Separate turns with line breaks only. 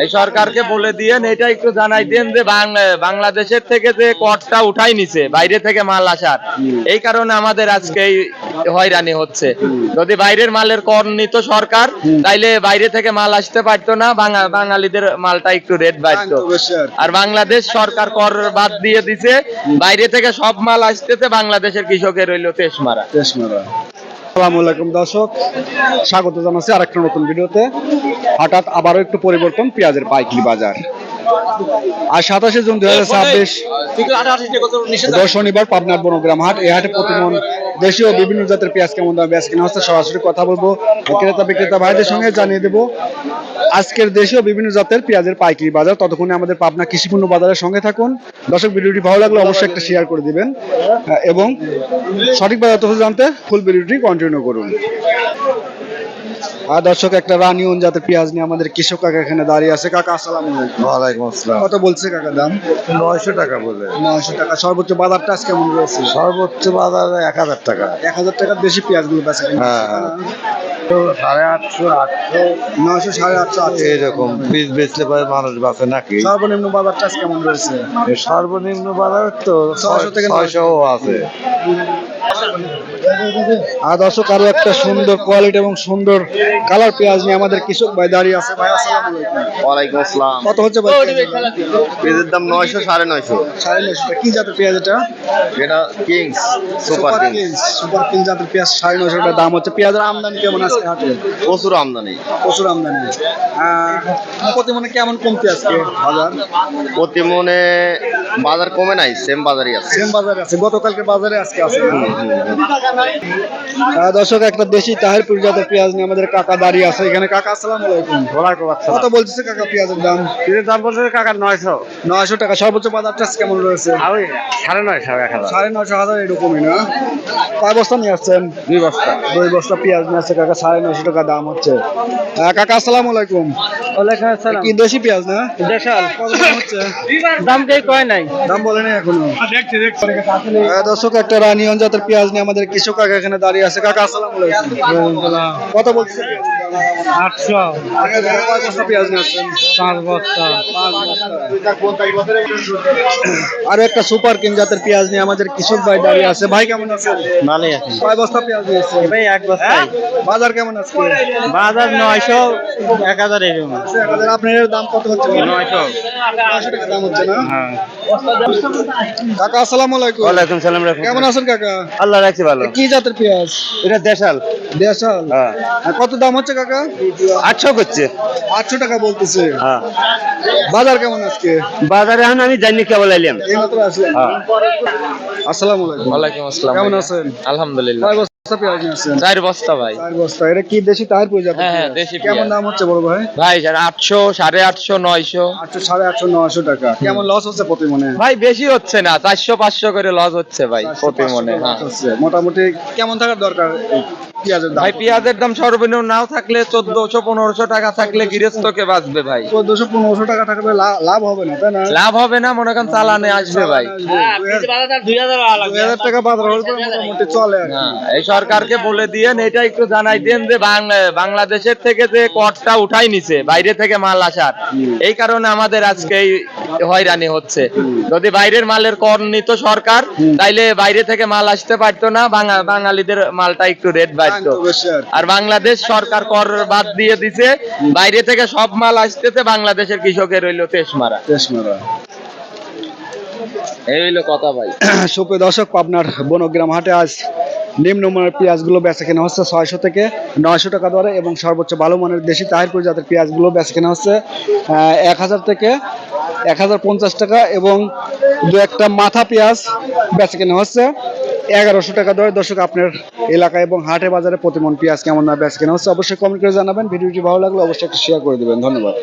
এই সরকারকে বলে দিয়েন, এটা একটু জানাই দেন যে বাংলাদেশের থেকে যে করটা উঠাই নিছে বাইরে থেকে মাল আসার, এই কারণে আমাদের আজকে এই হয়রানি হচ্ছে। যদি বাইরের মালের কর নিত সরকার, তাইলে বাইরে থেকে মাল আসতে পারতো না, বাঙালিদের মালটা একটু রেট বাড়তো। আর বাংলাদেশ সরকার কর বাদ দিয়ে দিছে, বাইরে থেকে সব মাল আসতেছে, বাংলাদেশের কৃষকের হইলো তেশমারা।
আসসালামু আলাইকুম দর্শক, স্বাগত জানাচ্ছি আরেকটা নতুন ভিডিওতে। হঠাৎ আবারও একটু পরিবর্তন পেঁয়াজের পাইকারি বাজার। আর 27 জুন 2026 শনিবার পাবনার বনগ্রাম হাট। এই হাটে প্রতিমন দেশীয় বিভিন্ন জাতের পেঁয়াজ কেমন দামে বেচা কেনা হচ্ছে সরাসরি কথা বলবো ক্রেতা বিক্রেতা ভাইদের সঙ্গে, জানিয়ে দেবো আজকের দেশীয় বিভিন্ন জাতের পেঁয়াজের পাইকারি বাজার। ততক্ষণে আমাদের পাবনা কৃষিপণ্য বাজারের সঙ্গে থাকুন। দর্শক, ভিডিওটি ভালো লাগলে অবশ্যই একটা শেয়ার করে দিবেন এবং সঠিক বাজার তথ্য জানতে ফুল ভিডিওটি কন্টিনিউ করুন। আর দর্শক, একটা রানিয়ন জাতের পেঁয়াজ নিয়ে আমাদের কৃষক কাকা এখানে দাঁড়িয়ে আছে। কাকা আসসালামু আলাইকুম।
ওয়ালাইকুম আসসালাম।
কত বলছে কাকা দাম?
900 টাকা বলে।
900 টাকা। সর্বোচ্চ বাজারটা আজ কেমন রয়েছে?
সর্বোচ্চ বাজার 1000 টাকা।
1000 টাকার বেশি পেঁয়াজগুলো বেচা কেনা হচ্ছে।
হ্যাঁ। 850, 800,
900, 850 আছে।
এরকম পিস বেচলে পরে মানুষ বাঁচে নাকি?
সর্বনিম্ন বাজারটা আজ কেমন রয়েছে?
সর্বনিম্ন বাজার তো
600 থেকে
600 আছে।
আর দর্শক, আরো একটা সুন্দর কোয়ালিটি এবং সুন্দর কালার পেঁয়াজ নিয়ে আমাদের কৃষক ভাই দাঁড়িয়ে আছে। ভাই আসসালামু আলাইকুম।
ওয়ালাইকুম আসসালাম।
কত হচ্ছে ভাই?
পেঁয়াজের দাম 900, 950।
950 টাকা। কি জাতের পেঁয়াজ এটা?
এটা kings super kings.
Super kings জাতের পেঁয়াজ 950 টাকা দাম হচ্ছে। পেঁয়াজের আমদানি কেমন আছে হাটে?
প্রচুর আমদানি।
প্রচুর আমদানি। প্রতি মনে কেমন কমতে আজকে বাজার?
প্রতি মনে বাজার কমে নাই, সেম বাজারই আছে।
সেম বাজারে আছে, গতকালকে বাজারে আজকে আছে। দর্শক, একটা দেশি তাহিরপুর জাতের পেঁয়াজ নিয়ে আমাদের কাকা দাঁড়িয়ে আছে এখানে। কাকা আসসালামু আলাইকুম।
ওয়ালাইকুম আসসালাম।
কত বলতেছে কাকা পেঁয়াজের দাম?
এর দাম বলছে কাকা 900।
900 টাকা। সর্বোচ্চ বাজারটা আজ কেমন রয়েছে?
ওই 950, 1000।
950 এরকমই না? কয় বস্তা নিয়ে আসছেন?
2 বস্তা।
2 বস্তা পেঁয়াজ নিয়ে আসছে কাকা। 950 টাকা দাম হচ্ছে। কাকা আসসালামু আলাইকুম।
ওয়ালাইকুম আসসালাম।
কি দেশি পেঁয়াজ না?
দেশাল।
কত দাম হচ্ছে?
দাম কে কয় নাই?
দাম বলে নাই এখনো। দর্শক, একটা রানিয়ন জাতের পেঁয়াজ নিয়ে আমাদের কৃষক কাকা এখানে দাঁড়িয়ে আছে। কাকা আসসালামু আলাইকুম। কত বলছে?
800।
কয় বস্তা পেঁয়াজ নিয়ে আসছেন?
5 বস্তা।
আরো একটা সুপার কিং জাতের পেঁয়াজ নিয়ে আমাদের কৃষক ভাই দাঁড়িয়ে আছে। ভাই কেমন আছেন?
ভালোই আছে
কয় বস্তা পেঁয়াজ নিয়েছে?
ভাই, 1 বস্তা।
বাজার কেমন আজকে?
বাজার 900, 1000 এরকম।
আপনার দাম কত হচ্ছে?
900।
900 টাকা দাম হচ্ছে না?
হ্যাঁ।
কাকা আসসালামু আলাইকুম।
ওয়ালাইকুম সালাম।
কেমন আছেন কাকা?
আল্লাহ রাখছি ভালো।
কি জাতের পেঁয়াজ?
এটা দেশাল।
দেশাল।
হ্যাঁ।
আর কত দাম হচ্ছে কাকা?
800 করছে।
800 টাকা বলতেছে।
হ্যাঁ।
বাজার কেমন আজকে?
বাজারে এখন আমি জানি কেবল আইলাম।
এইমাত্র আসলেন?
হ্যাঁ।
আসসালামু আলাইকুম।
ওয়ালাইকুম আসসালাম।
কেমন আছেন?
আলহামদুলিল্লাহ।
কয় বস্তা পেঁয়াজ নিয়েছেন?
4 বস্তা ভাই।
4 বস্তা। এটা কি দেশি তাহিরপুর জাতের?
হ্যাঁ,
পেঁয়াজ?
দেশি
কেমন
পেঁয়াজ।
দাম হচ্ছে বড় ভাই?
ভাই 800, 850, 900।
800, 850, 900 টাকা। কেমন লস হচ্ছে প্রতি মনে?
ভাই বেশি হচ্ছে না, 400, 500 করে লস হচ্ছে ভাই প্রতি মনে।
500
হ্যাঁ।
হচ্ছে। মোটামুটি কেমন থাকার দরকার এই পেঁয়াজের দাম?
ভাই পেঁয়াজের দাম সর্বনিম্ন নাও থাকলে 1400, 1500 টাকা থাকলে গৃহস্থকে বাঁচবে ভাই।
1400, 1500 টাকা থাকলে লাভ হবে না, তাই না?
লাভ হবে না, মনে করেন চালানে আসবে ভাই।
2000 টাকা বাজার হলে পরে মোটামুটি চলে আর কি।
হ্যাঁ, এই সরকারকে বলে দিয়েন, এটা একটু জানাই দেন যে বাংলাদেশের থেকে যে করটা উঠাই নিছে বাইরে থেকে মাল আসার, এই কারণে আমাদের আজকে এই হয়রানি হচ্ছে। যদি বাইরের মালের কর নিত সরকার, তাইলে বাইরে থেকে মাল আসতে পারতো না, বাঙালিদের মালটা একটু রেট বাড়তো। আর বাংলাদেশ সরকার কর বাদ দিয়ে দিছে, বাইরে থেকে সব মাল আসতেছে, বাংলাদেশের কৃষকের হইলো তেশমারা। এই হইলো কথা ভাই।
সুপ্রিয় দর্শক, পাবনার বনগ্রাম হাটে আজ নিম্নমানের পেঁয়াজগুলো বেচা কেনা হচ্ছে 600 থেকে 900 টাকা দরে এবং সর্বোচ্চ ভালো মানের দেশি তাহিরপুর জাতের পেঁয়াজগুলো বেচা কেনা হচ্ছে 1000 থেকে 1050 টাকা এবং দু একটা মাথা পেঁয়াজ বেচা কেনা হচ্ছে 1100 টাকা দরে। দর্শক, আপনার এলাকায় এবং হাটে বাজারে প্রতিমন পেঁয়াজ কেমন বেচা কেনা হচ্ছে অবশ্যই কমেন্ট করে জানাবেন। ভিডিওটি ভালো লাগলে অবশ্যই একটা শেয়ার করে দেবেন। ধন্যবাদ।